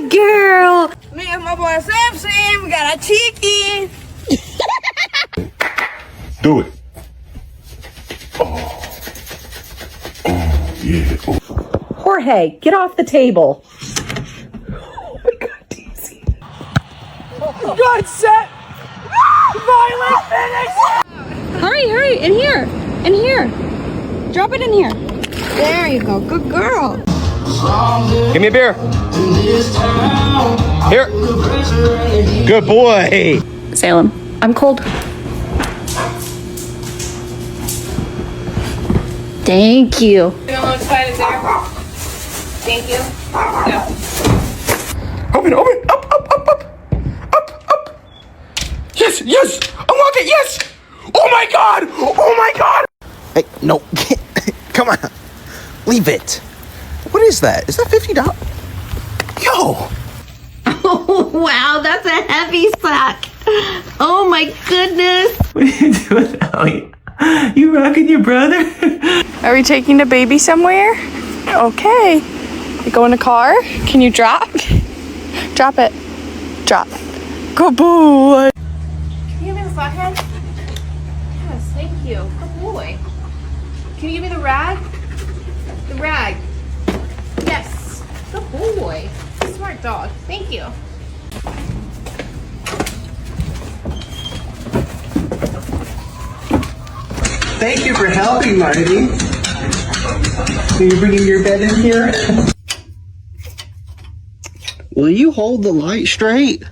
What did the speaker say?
Good girl. Me and my boy Sam, we got a chicken. Do it. Oh. Oh, yeah. Oh. Jorge, get off the table. Oh my God, Daisy. God, set. Violent finish. Hurry, in here. Drop it in here. There you go. Good girl. Give me a beer. Here. Good boy. Salem, I'm cold. Thank you. Thank you. Open. Up. Yes. Unlock it. Yes. Oh my God. Hey, no. Come on. Leave it. What is that? Is that $50? Yo. Oh, wow, that's a heavy sack. Oh my goodness. What are you doing, Ellie? You rocking your brother? Are we taking the baby somewhere? Okay. You go in the car? Can you drop? Drop it. Drop. Good boy. Can you give me the flathead? Yes, thank you. Good boy. Can you give me the rag? The rag. Yes. Good boy. Smart dog. Thank you. Thank you for helping, Marty. Are you bringing your bed in here? Will you hold the light straight?